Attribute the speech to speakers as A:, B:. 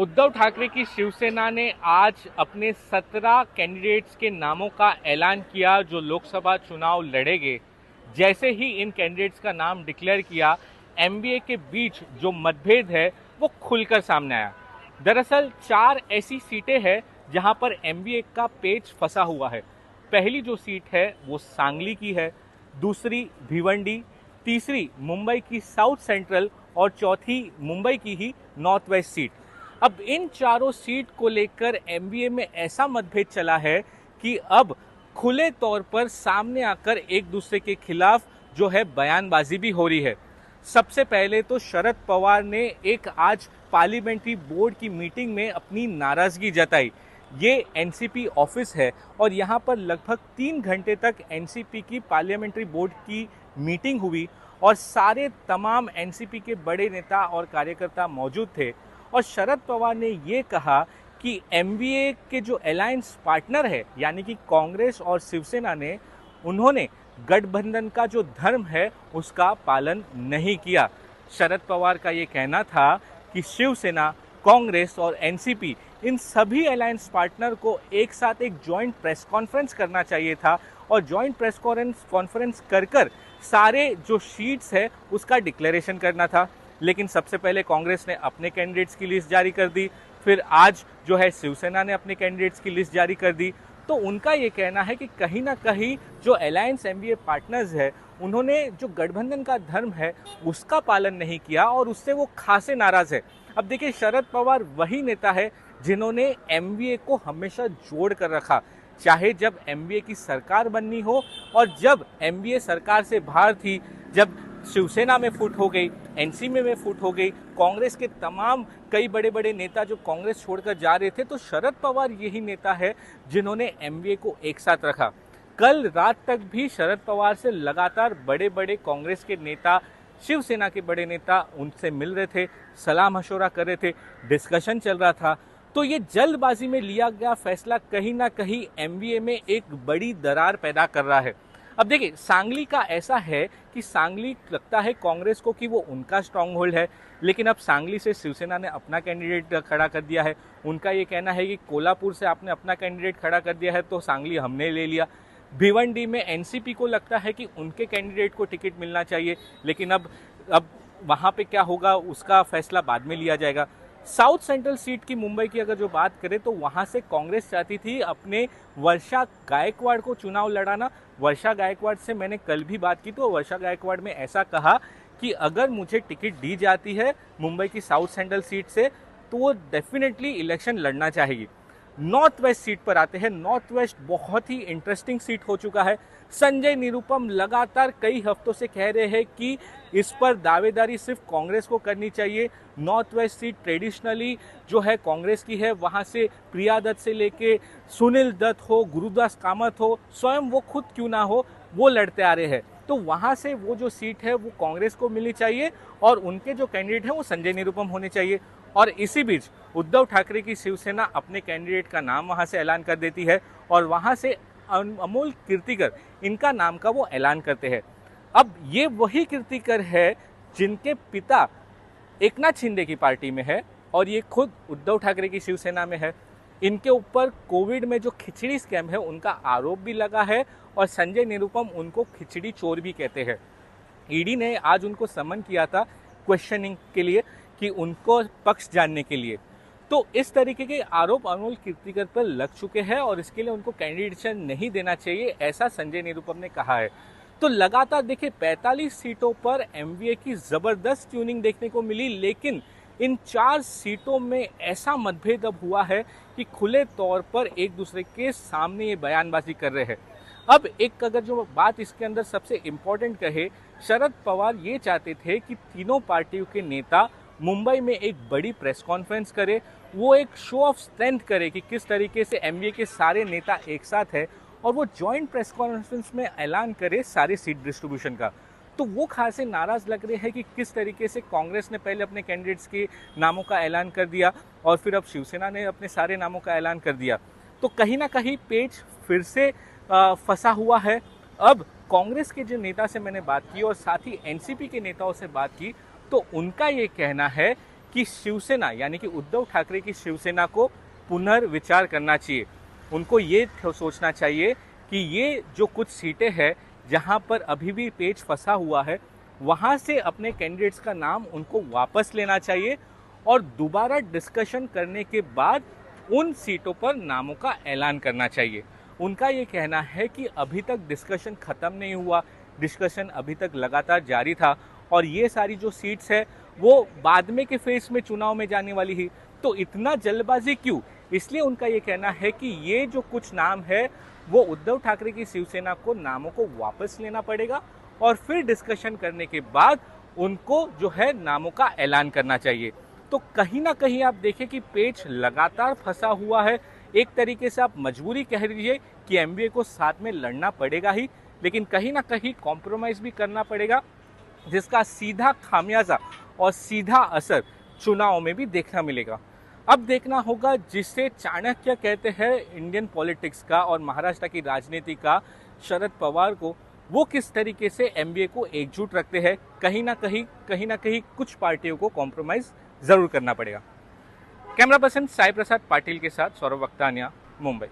A: उद्धव ठाकरे की शिवसेना ने आज अपने 17 कैंडिडेट्स के नामों का ऐलान किया जो लोकसभा चुनाव लड़ेंगे। जैसे ही इन कैंडिडेट्स का नाम डिक्लेयर किया, एमबीए के बीच जो मतभेद है वो खुलकर सामने आया। दरअसल 4 ऐसी सीटें हैं जहां पर एमबीए का पेच फंसा हुआ है। पहली जो सीट है वो सांगली की है, दूसरी भिवंडी, तीसरी मुंबई की साउथ सेंट्रल और चौथी मुंबई की ही नॉर्थ वेस्ट सीट। अब इन चारों सीट को लेकर एमबीए में ऐसा मतभेद चला है कि अब खुले तौर पर सामने आकर एक दूसरे के खिलाफ जो है बयानबाजी भी हो रही है। सबसे पहले तो शरद पवार ने एक आज पार्लियामेंट्री बोर्ड की मीटिंग में अपनी नाराजगी जताई। ये एनसीपी ऑफिस है और यहाँ पर लगभग 3 घंटे तक एनसीपी की पार्लियामेंट्री बोर्ड की मीटिंग हुई और सारे तमाम एनसीपी के बड़े नेता और कार्यकर्ता मौजूद थे। और शरद पवार ने ये कहा कि एमबीए के जो अलायंस पार्टनर है यानी कि कांग्रेस और शिवसेना ने उन्होंने गठबंधन का जो धर्म है उसका पालन नहीं किया। शरद पवार का ये कहना था कि शिवसेना, कांग्रेस और एनसीपी इन सभी अलायंस पार्टनर को एक साथ एक जॉइंट प्रेस कॉन्फ्रेंस करना चाहिए था और जॉइंट प्रेस कॉन्फ्रेंस कर सारे जो शीट्स है उसका डिक्लेरेशन करना था। लेकिन सबसे पहले कांग्रेस ने अपने कैंडिडेट्स की लिस्ट जारी कर दी, फिर आज जो है शिवसेना ने अपने कैंडिडेट्स की लिस्ट जारी कर दी। तो उनका ये कहना है कि कहीं ना कहीं जो अलायंस एमबीए पार्टनर्स है उन्होंने जो गठबंधन का धर्म है उसका पालन नहीं किया और उससे वो खासे नाराज है। अब देखिए, शरद पवार वही नेता है जिन्होंने एमबीए को हमेशा जोड़ कर रखा, चाहे जब एमबीए की सरकार बननी हो और जब एमबीए सरकार से बाहर थी, जब शिवसेना में फूट हो गई, एनसीपी में फूट हो गई, कांग्रेस के तमाम कई बड़े बड़े नेता जो कांग्रेस छोड़कर जा रहे थे, तो शरद पवार यही नेता है जिन्होंने एमबीए को एक साथ रखा। कल रात तक भी शरद पवार से लगातार बड़े बड़े कांग्रेस के नेता, शिवसेना के बड़े नेता उनसे मिल रहे थे, सलाह मशवरा कर रहे थे, डिस्कशन चल रहा था। तो ये जल्दबाजी में लिया गया फैसला कहीं ना कहीं एमबीए में एक बड़ी दरार पैदा कर रहा है। अब देखिए, सांगली का ऐसा है कि सांगली लगता है कांग्रेस को कि वो उनका स्ट्रांग होल्ड है, लेकिन अब सांगली से शिवसेना ने अपना कैंडिडेट खड़ा कर दिया है। उनका ये कहना है कि कोल्हापुर से आपने अपना कैंडिडेट खड़ा कर दिया है तो सांगली हमने ले लिया। भिवंडी में एनसीपी को लगता है कि उनके कैंडिडेट को टिकट मिलना चाहिए, लेकिन अब वहाँ पे क्या होगा उसका फैसला बाद में लिया जाएगा। साउथ सेंट्रल सीट की मुंबई की अगर जो बात करें तो वहाँ से कांग्रेस चाहती थी अपने वर्षा गायकवाड़ को चुनाव लड़ाना। वर्षा गायकवाड़ से मैंने कल भी बात की तो वर्षा गायकवाड़ ने ऐसा कहा कि अगर मुझे टिकट दी जाती है मुंबई की साउथ सेंट्रल सीट से तो वो डेफिनेटली इलेक्शन लड़ना चाहेगी। नॉर्थ वेस्ट सीट पर आते हैं। नॉर्थ वेस्ट बहुत ही इंटरेस्टिंग सीट हो चुका है। संजय निरुपम लगातार कई हफ्तों से कह रहे हैं कि इस पर दावेदारी सिर्फ कांग्रेस को करनी चाहिए। नॉर्थ वेस्ट सीट ट्रेडिशनली जो है कांग्रेस की है, वहां से प्रिया दत्त से लेके सुनील दत्त हो, गुरुदास कामत हो, स्वयं वो खुद क्यों ना हो, वो लड़ते आ रहे हैं। तो वहां से वो जो सीट है वो कांग्रेस को मिलनी चाहिए और उनके जो कैंडिडेट हैं वो संजय निरुपम होने चाहिए। और इसी बीच उद्धव ठाकरे की शिवसेना अपने कैंडिडेट का नाम वहां से ऐलान कर देती है और वहां से अमोल कीर्तिकर इनका नाम का वो ऐलान करते हैं। अब ये वही कीर्तिकर है जिनके पिता एकनाथ शिंदे की पार्टी में है और ये खुद उद्धव ठाकरे की शिवसेना में है। इनके ऊपर कोविड में जो खिचड़ी स्कैम है उनका आरोप भी लगा है और संजय निरुपम उनको खिचड़ी चोर भी कहते हैं। ईडी ने आज उनको समन किया था क्वेश्चनिंग के लिए कि उनको पक्ष जानने के लिए। तो इस तरीके के आरोप अमोल कीर्तिकर पर लग चुके हैं और इसके लिए उनको कैंडिडेटशन नहीं देना चाहिए, ऐसा संजय निरुपम ने कहा है। तो लगातार देखिए 45 सीटों पर एमवीए की जबरदस्त ट्यूनिंग देखने को मिली, लेकिन इन 4 सीटों में ऐसा मतभेद अब हुआ है कि खुले तौर पर एक दूसरे के सामने ये बयानबाजी कर रहे हैं। अब एक अगर जो बात इसके अंदर सबसे इम्पोर्टेंट कहे, शरद पवार ये चाहते थे कि तीनों पार्टियों के नेता मुंबई में एक बड़ी प्रेस कॉन्फ्रेंस करे, वो एक शो ऑफ स्ट्रेंथ करे कि किस तरीके से एमबीए के सारे नेता एक साथ है और वो जॉइंट प्रेस कॉन्फ्रेंस में ऐलान करे सारे सीट डिस्ट्रीब्यूशन का। तो वो खासे नाराज लग रहे हैं कि किस तरीके से कांग्रेस ने पहले अपने कैंडिडेट्स के नामों का ऐलान कर दिया और फिर अब शिवसेना ने अपने सारे नामों का ऐलान कर दिया। तो कहीं ना कहीं पेच फिर से फंसा हुआ है। अब कांग्रेस के जो नेता से मैंने बात की और साथ ही एनसीपी के नेताओं से बात की तो उनका ये कहना है कि शिवसेना यानी कि उद्धव ठाकरे की शिवसेना को पुनर्विचार करना चाहिए। उनको ये सोचना चाहिए कि ये जो कुछ सीटें हैं जहां पर अभी भी पेच फंसा हुआ है, वहां से अपने कैंडिडेट्स का नाम उनको वापस लेना चाहिए और दोबारा डिस्कशन करने के बाद उन सीटों पर नामों का ऐलान करना चाहिए। उनका ये कहना है कि अभी तक डिस्कशन ख़त्म नहीं हुआ, डिस्कशन अभी तक लगातार जारी था और ये सारी जो सीट्स है वो बाद में के फेस में चुनाव में जाने वाली ही, तो इतना जल्दबाजी क्यों? इसलिए उनका ये कहना है कि ये जो कुछ नाम है वो उद्धव ठाकरे की शिवसेना को नामों को वापस लेना पड़ेगा और फिर डिस्कशन करने के बाद उनको जो है नामों का ऐलान करना चाहिए। तो कहीं ना कहीं आप देखें कि पेच लगातार फंसा हुआ है। एक तरीके से आप मजबूरी कह लीजिए कि एमवीए को साथ में लड़ना पड़ेगा ही, लेकिन कहीं ना कहीं कॉम्प्रोमाइज भी करना पड़ेगा, जिसका सीधा खामियाजा और सीधा असर चुनाव में भी देखना मिलेगा। अब देखना होगा जिसे चाणक्य कहते हैं इंडियन पॉलिटिक्स का और महाराष्ट्र की राजनीति का, शरद पवार को, वो किस तरीके से एमवीए को एकजुट रखते हैं। कहीं ना कहीं कुछ पार्टियों को कॉम्प्रोमाइज जरूर करना पड़ेगा। कैमरा पर्सन साई प्रसाद पाटिल के साथ सौरभ वक्तानिया, मुंबई।